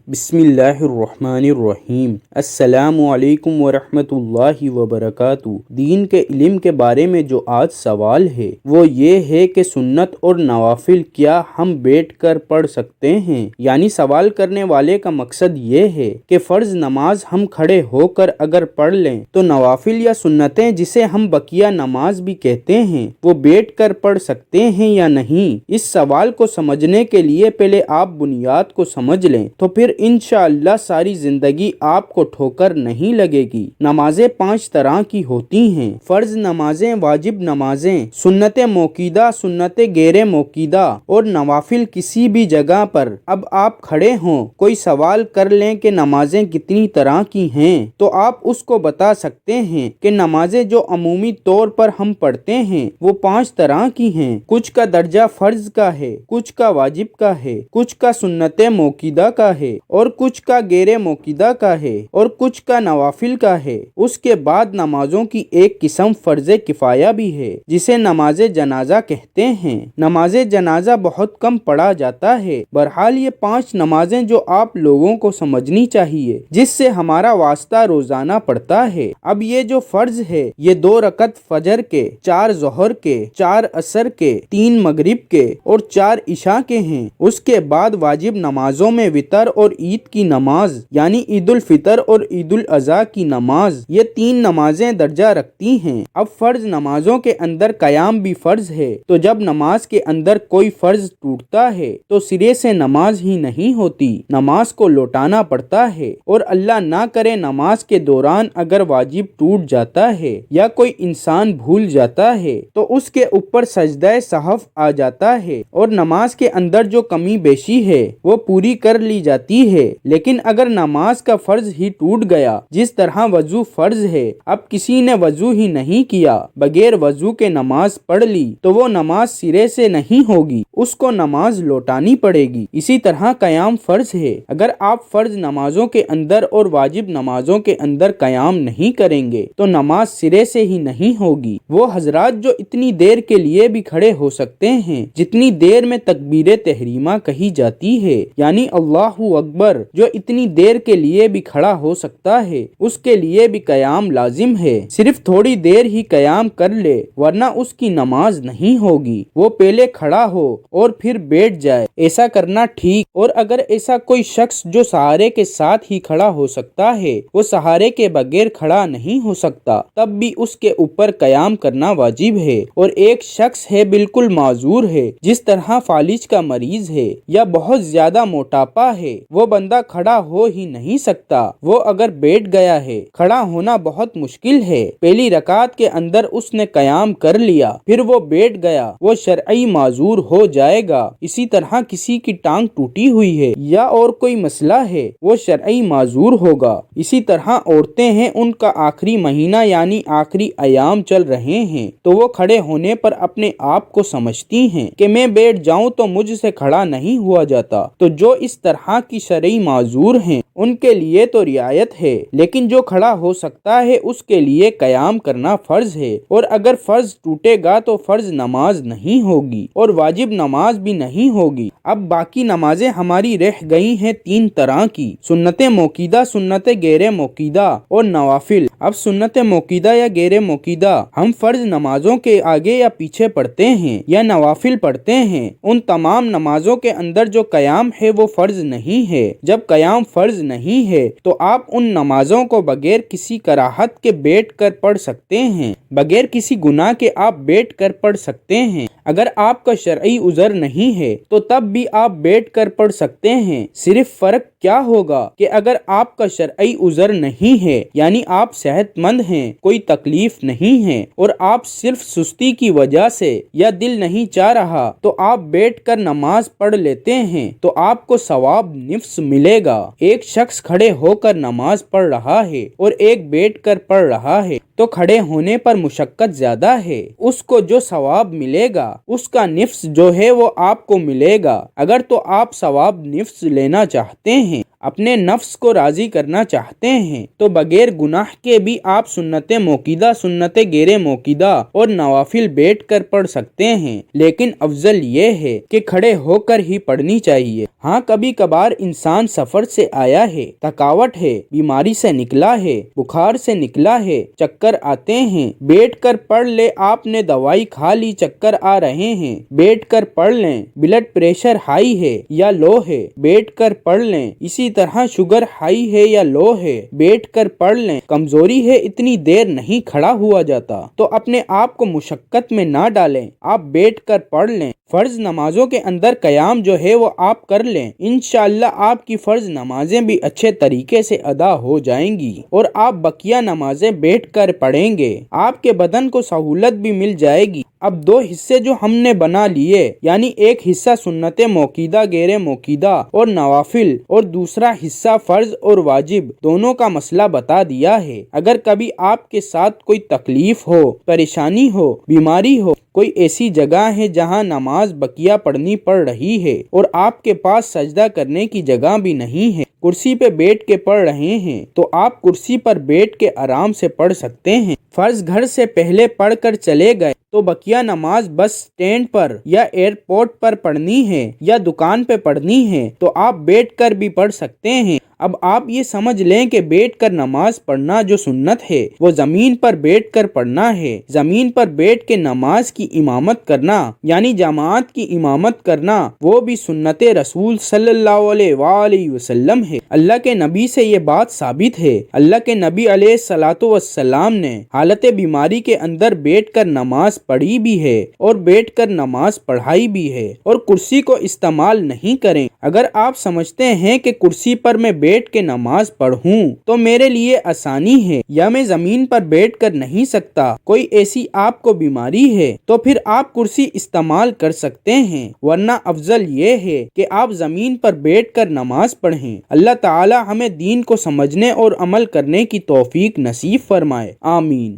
بسم اللہ الرحمن الرحیم۔ السلام علیکم ورحمۃ اللہ وبرکاتہ۔ دین کے علم کے بارے میں جو آج سوال ہے وہ یہ ہے کہ سنت اور نوافل کیا ہم بیٹھ کر پڑھ سکتے ہیں؟ یعنی سوال کرنے والے کا مقصد یہ ہے کہ فرض نماز ہم کھڑے ہو کر اگر پڑھ لیں تو نوافل یا سنتیں جسے ہم بقیہ نماز بھی کہتے ہیں وہ بیٹھ کر پڑھ سکتے ہیں یا نہیں؟ اس سوال کو سمجھنے کے لیے پہلے آپ بنیاد کو سمجھ لیں تو پھر انشاءاللہ ساری زندگی آپ کو ٹھوکر نہیں لگے گی۔ نمازیں 5 طرح کی ہوتی ہیں: فرض نمازیں، واجب نمازیں، سنت موقودہ، سنت غیر موقودہ اور نوافل کسی بھی جگہ پر۔ اب آپ کھڑے ہوں، کوئی سوال کر لیں کہ نمازیں کتنی طرح کی ہیں تو آپ اس کو بتا سکتے ہیں کہ نمازیں جو عمومی طور پر ہم پڑھتے ہیں وہ 5 طرح کی ہیں۔ کچھ کا درجہ فرض کا ہے، کچھ کا واجب کا ہے، کچھ کا سنت موقودہ کا ہے اور کچھ کا غیر موقودہ کا ہے اور کچھ کا نوافل کا ہے۔ اس کے بعد نمازوں کی ایک قسم فرض کفایہ بھی ہے جسے نماز جنازہ کہتے ہیں۔ نماز جنازہ بہت کم پڑھا جاتا ہے۔ بہرحال یہ 5 نمازیں جو آپ لوگوں کو سمجھنی چاہیے جس سے ہمارا واسطہ روزانہ پڑتا ہے۔ اب یہ جو فرض ہے یہ 2 رکعت فجر کے، 4 ظہر کے، 4 عصر کے، 3 مغرب کے اور 4 عشاء کے ہیں۔ اس کے بعد واجب نمازوں میں وتر اور عید کی نماز یعنی عید الفطر اور عید الاضحیٰ کی نماز، یہ 3 نمازیں درجہ رکھتی ہیں۔ اب فرض نمازوں کے اندر قیام بھی فرض ہے، تو جب نماز کے اندر کوئی فرض ٹوٹتا ہے تو سرے سے نماز ہی نہیں ہوتی، نماز کو لوٹانا پڑتا ہے، اور اللہ نہ کرے نماز کے دوران اگر واجب ٹوٹ جاتا ہے یا کوئی انسان بھول جاتا ہے تو اس کے اوپر سجدہ سہو آ جاتا ہے اور نماز کے اندر جو کمی بیشی ہے وہ پوری کر لی جاتی ہے۔ لیکن اگر نماز کا فرض ہی ٹوٹ گیا، جس طرح وضو فرض ہے، اب کسی نے وضو ہی نہیں کیا، بغیر وضو کے نماز پڑھ لی تو وہ نماز سرے سے نہیں ہوگی، اس کو نماز لوٹانی پڑے گی۔ اسی طرح قیام فرض ہے، اگر آپ فرض نمازوں کے اندر اور واجب نمازوں کے اندر قیام نہیں کریں گے تو نماز سرے سے ہی نہیں ہوگی۔ وہ حضرات جو اتنی دیر کے لیے بھی کھڑے ہو سکتے ہیں جتنی دیر میں تکبیر تحریمہ کہی جاتی ہے، یعنی اللہ اکبر، جو اتنی دیر کے لیے بھی کھڑا ہو سکتا ہے اس کے لیے بھی قیام لازم ہے۔ صرف تھوڑی دیر ہی قیام کر لے ورنہ اس کی نماز نہیں ہوگی، وہ پہلے کھڑا ہو اور پھر بیٹھ جائے، ایسا کرنا ٹھیک۔ اور اگر ایسا کوئی شخص جو سہارے کے ساتھ ہی کھڑا ہو سکتا ہے وہ سہارے کے بغیر کھڑا نہیں ہو سکتا، تب بھی اس کے اوپر قیام کرنا واجب ہے۔ اور ایک شخص ہے بالکل معذور ہے، جس طرح فالج کا مریض ہے یا بہت زیادہ موٹاپا ہے، وہ بندہ کھڑا ہو ہی نہیں سکتا، وہ اگر بیٹھ گیا ہے، کھڑا ہونا بہت مشکل ہے۔ پہلی رکعت کے اندر اس نے قیام کر لیا پھر وہ بیٹھ گیا، وہ شرعی معذور ہو جائے گا۔ اسی طرح کسی کی ٹانگ ٹوٹی ہوئی ہے یا اور کوئی مسئلہ ہے، وہ شرعی معذور ہوگا۔ اسی طرح عورتیں ہیں، ان کا آخری مہینہ یعنی آخری ایام چل رہے ہیں تو وہ کھڑے ہونے پر اپنے آپ کو سمجھتی ہیں کہ میں بیٹھ جاؤں تو مجھ سے کھڑا نہیں ہوا جاتا، تو جو اس طرح کی شرعی معذور ہیں ان کے لیے تو رعایت ہے، لیکن جو کھڑا ہو سکتا ہے اس کے لیے قیام کرنا فرض ہے۔ اور اگر فرض ٹوٹے گا تو فرض نماز نہیں ہوگی اور واجب نماز بھی نہیں ہوگی۔ اب باقی نمازیں ہماری رہ گئی ہیں 3 طرح کی: سنت موقودہ، سنت غیر موقودہ اور نوافل۔ اب سنت موقودہ یا غیر موقودہ ہم فرض نمازوں کے آگے یا پیچھے پڑھتے ہیں یا نوافل پڑھتے ہیں، ان تمام نمازوں کے اندر جو قیام ہے وہ فرض نہیں ہے۔ جب قیام فرض نہیں ہے تو آپ ان نمازوں کو بغیر کسی کراہت کے بیٹھ کر پڑھ سکتے ہیں، بغیر کسی گناہ کے آپ بیٹھ کر پڑھ سکتے ہیں۔ اگر آپ کا شرعی عذر نہیں ہے تو تب بھی آپ بیٹھ کر پڑھ سکتے ہیں۔ صرف فرق کیا ہوگا کہ اگر آپ کا شرعی عذر نہیں ہے یعنی آپ صحت مند ہیں، کوئی تکلیف نہیں ہے اور آپ صرف سستی کی وجہ سے یا دل نہیں چاہ رہا تو آپ بیٹھ کر نماز پڑھ لیتے ہیں تو آپ کو ثواب نفس ملے گا۔ ایک شخص کھڑے ہو کر نماز پڑھ رہا ہے اور ایک بیٹھ کر پڑھ رہا ہے تو کھڑے ہونے پر مشقت زیادہ ہے، اس کو جو ثواب ملے گا اس کا نفس جو ہے وہ آپ کو ملے گا۔ اگر تو آپ ثواب نفس لینا چاہتے ہیں، اپنے نفس کو راضی کرنا چاہتے ہیں، تو بغیر گناہ کے بھی آپ سنت موقدہ، سنت غیر موقدہ اور نوافل بیٹھ کر پڑھ سکتے ہیں، لیکن افضل یہ ہے کہ کھڑے ہو کر ہی پڑھنی چاہیے۔ ہاں کبھی کبھار انسان سفر سے آیا ہے، تھکاوٹ ہے، بیماری سے نکلا ہے، بخار سے نکلا ہے، چکر آتے ہیں، بیٹھ کر پڑھ لے۔ آپ نے دوائی کھا لی، چکر آ رہے ہیں، بیٹھ کر پڑھ لیں۔ بلڈ پریشر ہائی ہے یا لو ہے، بیٹھ کر پڑھ لیں۔ اسی طرح شوگر ہائی ہے یا لو ہے، بیٹھ کر پڑھ لیں۔ کمزوری ہے، اتنی دیر نہیں کھڑا ہوا جاتا، تو اپنے آپ کو مشقت میں نہ ڈالیں، آپ بیٹھ کر پڑھ لیں۔ فرض نمازوں کے اندر قیام جو ہے وہ آپ کر لیں، انشاءاللہ آپ کی فرض نمازیں بھی اچھے طریقے سے ادا ہو جائیں گی اور آپ بقیہ نمازیں بیٹھ کر پڑھیں گے، آپ کے بدن کو سہولت بھی مل جائے گی۔ اب دو حصے جو ہم نے بنا لیے، یعنی ایک حصہ سنت موقدہ غیر موقدہ اور نوافل، اور دوسرا حصہ فرض اور واجب، دونوں کا مسئلہ بتا دیا ہے۔ اگر کبھی آپ کے ساتھ کوئی تکلیف ہو، پریشانی ہو، بیماری ہو، کوئی ایسی جگہ ہے جہاں نماز بقیہ پڑھنی پڑ رہی ہے اور آپ کے پاس سجدہ کرنے کی جگہ بھی نہیں ہے، کرسی پہ بیٹھ کے پڑھ رہے ہیں، تو آپ کرسی پر بیٹھ کے آرام سے پڑھ سکتے ہیں۔ فرض گھر سے پہلے پڑھ کر چلے گئے تو بقیہ نماز بس اسٹینڈ پر یا ایئرپورٹ پر پڑھنی ہے یا دکان پہ پڑھنی ہے تو آپ بیٹھ کر بھی پڑھ سکتے ہیں۔ اب آپ یہ سمجھ لیں کہ بیٹھ کر نماز پڑھنا جو سنت ہے وہ زمین پر بیٹھ کر پڑھنا ہے۔ زمین پر بیٹھ کے نماز کی امامت کرنا یعنی جماعت کی امامت کرنا وہ بھی سنت رسول صلی اللہ علیہ وآلہ وسلم ہے۔ اللہ کے نبی سے یہ بات ثابت ہے۔ اللہ کے نبی علیہ الصلوۃ والسلام نے حالت بیماری کے اندر بیٹھ کر نماز پڑھی بھی ہے اور بیٹھ کر نماز پڑھائی بھی ہے، اور کرسی کو استعمال نہیں کریں۔ اگر آپ سمجھتے ہیں کہ کرسی پر میں بیٹھ کے نماز پڑھوں تو میرے لیے آسانی ہے یا میں زمین پر بیٹھ کر نہیں سکتا، کوئی ایسی آپ کو بیماری ہے، تو پھر آپ کرسی استعمال کر سکتے ہیں، ورنہ افضل یہ ہے کہ آپ زمین پر بیٹھ کر نماز پڑھیں۔ اللہ تعالی ہمیں دین کو سمجھنے اور عمل کرنے کی توفیق نصیب فرمائے، آمین۔